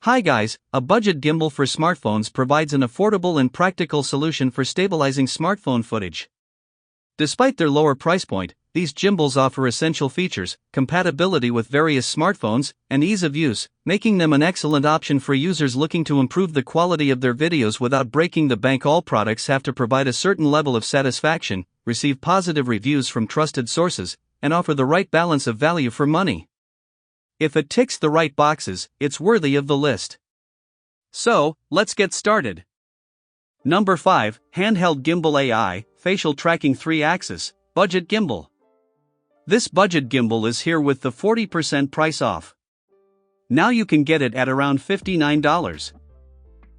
Hi guys, a budget gimbal for smartphones provides an affordable and practical solution for stabilizing smartphone footage. Despite their lower price point, these gimbals offer essential features, compatibility with various smartphones, and ease of use, making them an excellent option for users looking to improve the quality of their videos without breaking the bank. All products have to provide a certain level of satisfaction, receive positive reviews from trusted sources, and offer the right balance of value for money. If it ticks the right boxes, it's worthy of the list. So, let's get started. Number 5, Handheld Gimbal AI, Facial Tracking 3-Axis, Budget Gimbal. This budget gimbal is here with the 40% price off. Now you can get it at around $59.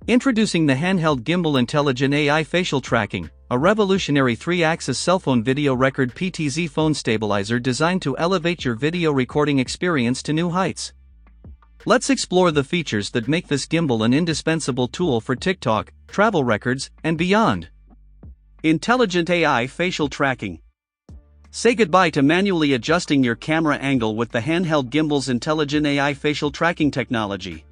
Introducing the Handheld Gimbal Intelligent AI Facial Tracking, a revolutionary 3-axis cellphone video record PTZ phone stabilizer designed to elevate your video recording experience to new heights. Let's explore the features that make this gimbal an indispensable tool for TikTok, travel records, and beyond. Intelligent AI Facial Tracking. Say goodbye to manually adjusting your camera angle with the Handheld Gimbal's Intelligent AI Facial Tracking technology.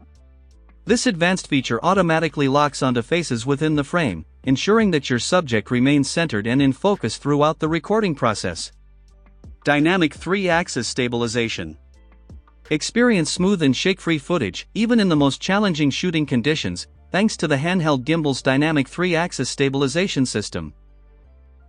This advanced feature automatically locks onto faces within the frame, ensuring that your subject remains centered and in focus throughout the recording process. Dynamic 3-axis stabilization. Experience smooth and shake-free footage, even in the most challenging shooting conditions, thanks to the Handheld Gimbal's dynamic 3-axis stabilization system.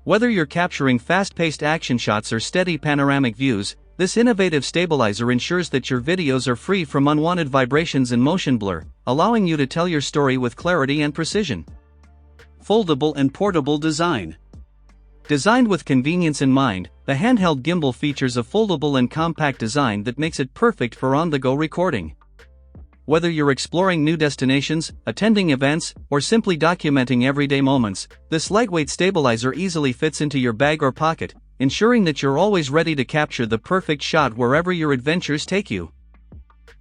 Whether you're capturing fast-paced action shots or steady panoramic views, this innovative stabilizer ensures that your videos are free from unwanted vibrations and motion blur, allowing you to tell your story with clarity and precision. Foldable and portable design. Designed with convenience in mind, the handheld gimbal features a foldable and compact design that makes it perfect for on-the-go recording. Whether you're exploring new destinations, attending events, or simply documenting everyday moments, this lightweight stabilizer easily fits into your bag or pocket, ensuring that you're always ready to capture the perfect shot wherever your adventures take you.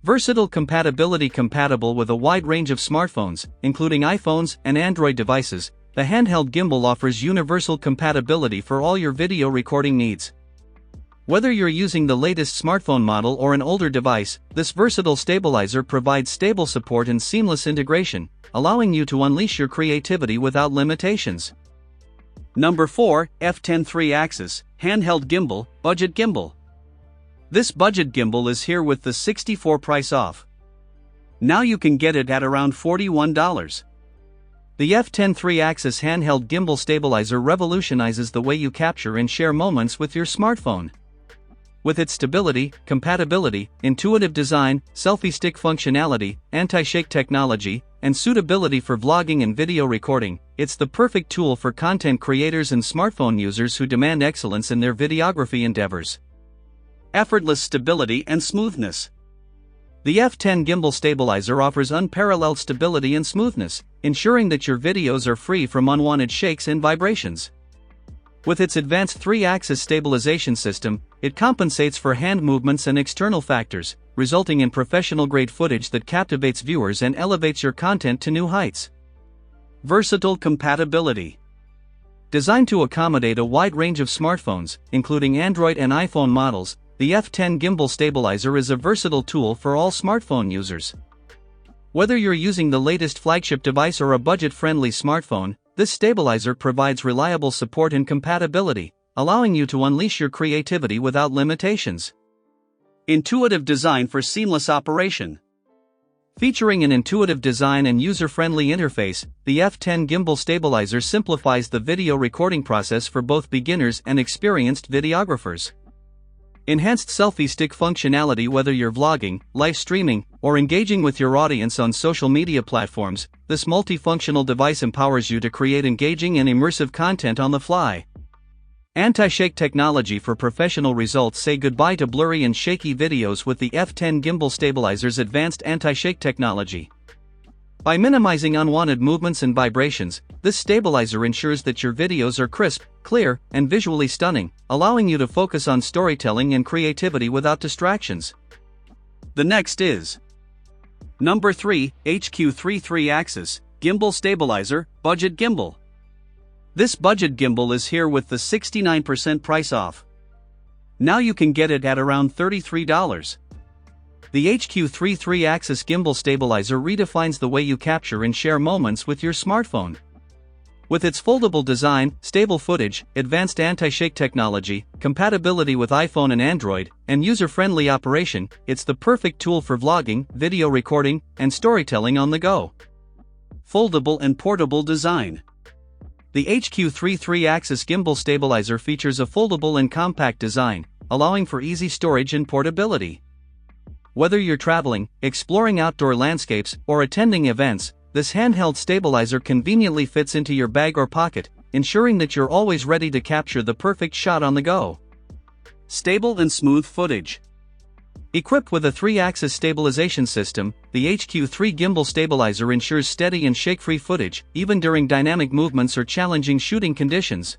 Versatile compatibility. Compatible with a wide range of smartphones, including iPhones and Android devices, the handheld gimbal offers universal compatibility for all your video recording needs. Whether you're using the latest smartphone model or an older device, this versatile stabilizer provides stable support and seamless integration, allowing you to unleash your creativity without limitations. Number 4, F10 3-Axis, Handheld Gimbal, Budget Gimbal. This budget gimbal is here with the 64% price off. Now you can get it at around $41. The F10 3-Axis Handheld Gimbal Stabilizer revolutionizes the way you capture and share moments with your smartphone. With its stability, compatibility, intuitive design, selfie stick functionality, anti-shake technology, and suitability for vlogging and video recording, it's the perfect tool for content creators and smartphone users who demand excellence in their videography endeavors. Effortless stability and smoothness. The F10 Gimbal Stabilizer offers unparalleled stability and smoothness, ensuring that your videos are free from unwanted shakes and vibrations. With its advanced 3-axis stabilization system, it compensates for hand movements and external factors, resulting in professional-grade footage that captivates viewers and elevates your content to new heights. Versatile compatibility. Designed to accommodate a wide range of smartphones, including Android and iPhone models, the F10 Gimbal Stabilizer is a versatile tool for all smartphone users. Whether you're using the latest flagship device or a budget-friendly smartphone, this stabilizer provides reliable support and compatibility, allowing you to unleash your creativity without limitations. Intuitive design for seamless operation. Featuring an intuitive design and user-friendly interface, the F10 Gimbal Stabilizer simplifies the video recording process for both beginners and experienced videographers. Enhanced selfie stick functionality. Whether you're vlogging, live streaming, or engaging with your audience on social media platforms, this multifunctional device empowers you to create engaging and immersive content on the fly. Anti-shake technology for professional results. Say goodbye to blurry and shaky videos with the F10 Gimbal Stabilizer's advanced anti-shake technology. By minimizing unwanted movements and vibrations, this stabilizer ensures that your videos are crisp, clear, and visually stunning, allowing you to focus on storytelling and creativity without distractions. The next is Number 3, HQ3 3-Axis, Gimbal Stabilizer, Budget Gimbal. This budget gimbal is here with the 69% price off. Now you can get it at around $33. The HQ3 3-axis Gimbal Stabilizer redefines the way you capture and share moments with your smartphone. With its foldable design, stable footage, advanced anti-shake technology, compatibility with iPhone and Android, and user-friendly operation, it's the perfect tool for vlogging, video recording, and storytelling on the go. Foldable and portable design. The HQ3 3-axis Gimbal Stabilizer features a foldable and compact design, allowing for easy storage and portability. Whether you're traveling, exploring outdoor landscapes, or attending events, this handheld stabilizer conveniently fits into your bag or pocket, ensuring that you're always ready to capture the perfect shot on the go. Stable and smooth footage. Equipped with a 3-axis stabilization system, the HQ3 Gimbal Stabilizer ensures steady and shake-free footage, even during dynamic movements or challenging shooting conditions.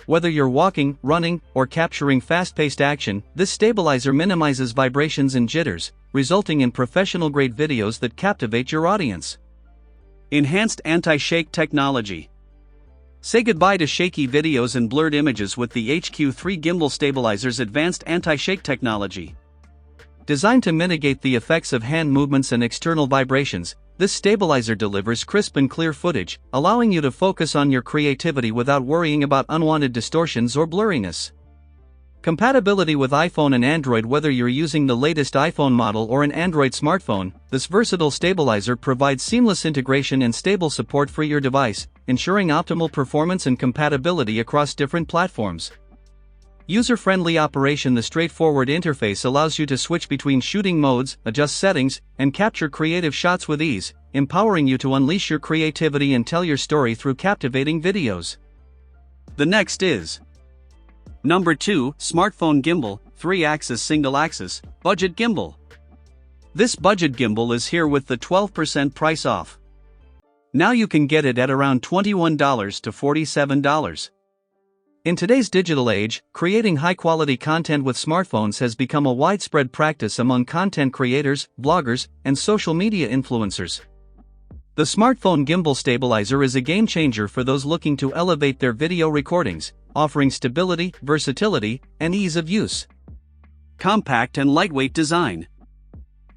Whether you're walking, running, or capturing fast-paced action, this stabilizer minimizes vibrations and jitters, resulting in professional-grade videos that captivate your audience. Enhanced anti-shake technology. Say goodbye to shaky videos and blurred images with the HQ3 Gimbal Stabilizer's advanced anti-shake technology. Designed to mitigate the effects of hand movements and external vibrations, this stabilizer delivers crisp and clear footage, allowing you to focus on your creativity without worrying about unwanted distortions or blurriness. Compatibility with iPhone and Android. Whether you're using the latest iPhone model or an Android smartphone, this versatile stabilizer provides seamless integration and stable support for your device, ensuring optimal performance and compatibility across different platforms. User-friendly operation. The straightforward interface allows you to switch between shooting modes, adjust settings, and capture creative shots with ease, empowering you to unleash your creativity and tell your story through captivating videos. The next is Number 2, Smartphone Gimbal, 3-axis Single-axis, Budget Gimbal. This budget gimbal is here with the 12% price off. Now you can get it at around $21 to $47. In today's digital age, creating high-quality content with smartphones has become a widespread practice among content creators, bloggers, and social media influencers. The Smartphone Gimbal Stabilizer is a game-changer for those looking to elevate their video recordings, offering stability, versatility, and ease of use. Compact and lightweight design.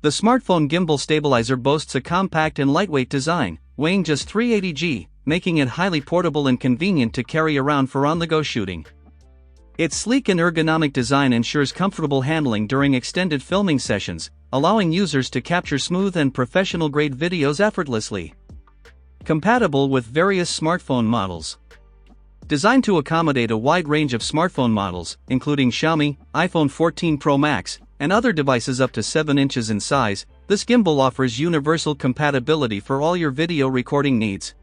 The Smartphone Gimbal Stabilizer boasts a compact and lightweight design, weighing just 380 g, making it highly portable and convenient to carry around for on-the-go shooting. Its sleek and ergonomic design ensures comfortable handling during extended filming sessions, allowing users to capture smooth and professional-grade videos effortlessly. Compatible with various smartphone models. Designed to accommodate a wide range of smartphone models, including Xiaomi, iPhone 14 Pro Max, and other devices up to 7 inches in size, this gimbal offers universal compatibility for all your video recording needs.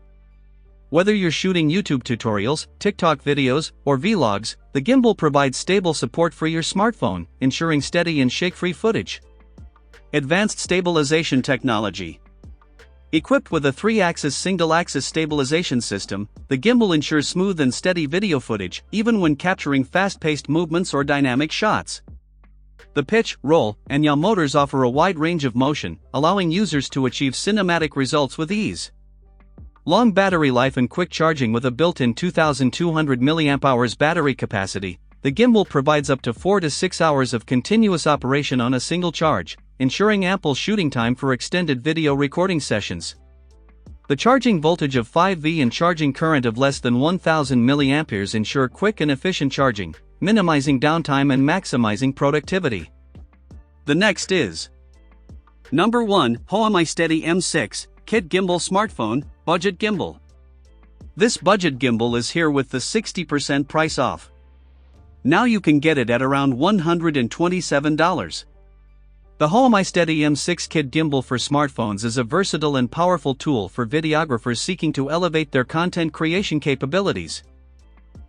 Whether you're shooting YouTube tutorials, TikTok videos, or vlogs, the gimbal provides stable support for your smartphone, ensuring steady and shake-free footage. Advanced stabilization technology. Equipped with a 3-axis single-axis stabilization system, the gimbal ensures smooth and steady video footage, even when capturing fast-paced movements or dynamic shots. The pitch, roll, and yaw motors offer a wide range of motion, allowing users to achieve cinematic results with ease. Long battery life and quick charging. With a built-in 2,200 mAh battery capacity, the gimbal provides up to 4 to 6 hours of continuous operation on a single charge, ensuring ample shooting time for extended video recording sessions. The charging voltage of 5V and charging current of less than 1,000 mA ensure quick and efficient charging, minimizing downtime and maximizing productivity. The next is Number 1, Hohem-iSteady M6 Kit Gimbal Smartphone, Budget Gimbal. This budget gimbal is here with the 60% price off. Now you can get it at around $127. The Hohem-iSteady M6 Kit Gimbal for smartphones is a versatile and powerful tool for videographers seeking to elevate their content creation capabilities.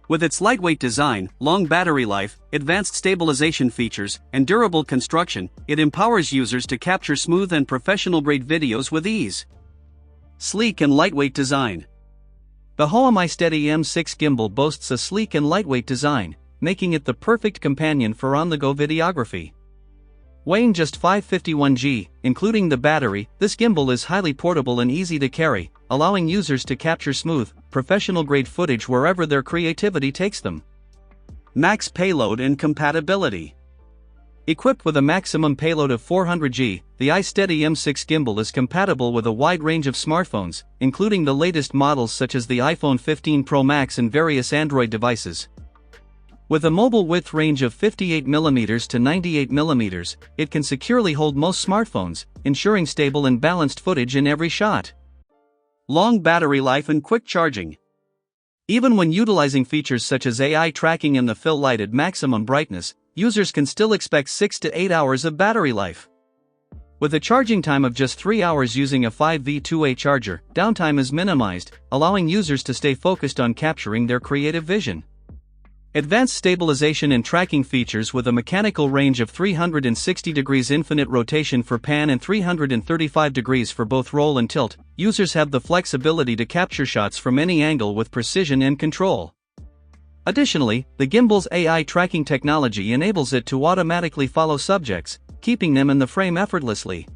With its lightweight design, long battery life, advanced stabilization features, and durable construction, it empowers users to capture smooth and professional-grade videos with ease. Sleek and lightweight design. The Hohem-iSteady M6 Gimbal boasts a sleek and lightweight design, making it the perfect companion for on-the-go videography. Weighing just 551 g, including the battery, this gimbal is highly portable and easy to carry, allowing users to capture smooth, professional-grade footage wherever their creativity takes them. Max payload and compatibility. Equipped with a maximum payload of 400 G, the iSteady M6 Gimbal is compatible with a wide range of smartphones, including the latest models such as the iPhone 15 Pro Max and various Android devices. With a mobile width range of 58mm to 98mm, it can securely hold most smartphones, ensuring stable and balanced footage in every shot. Long battery life and quick charging. Even when utilizing features such as AI tracking and the fill light at maximum brightness, users can still expect 6 to 8 hours of battery life. With a charging time of just 3 hours using a 5V2A charger, downtime is minimized, allowing users to stay focused on capturing their creative vision. Advanced stabilization and tracking features with a mechanical range of 360 degrees infinite rotation for pan and 335 degrees for both roll and tilt, users have the flexibility to capture shots from any angle with precision and control. Additionally, the gimbal's AI tracking technology enables it to automatically follow subjects, keeping them in the frame effortlessly.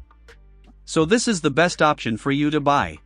So this is the best option for you to buy.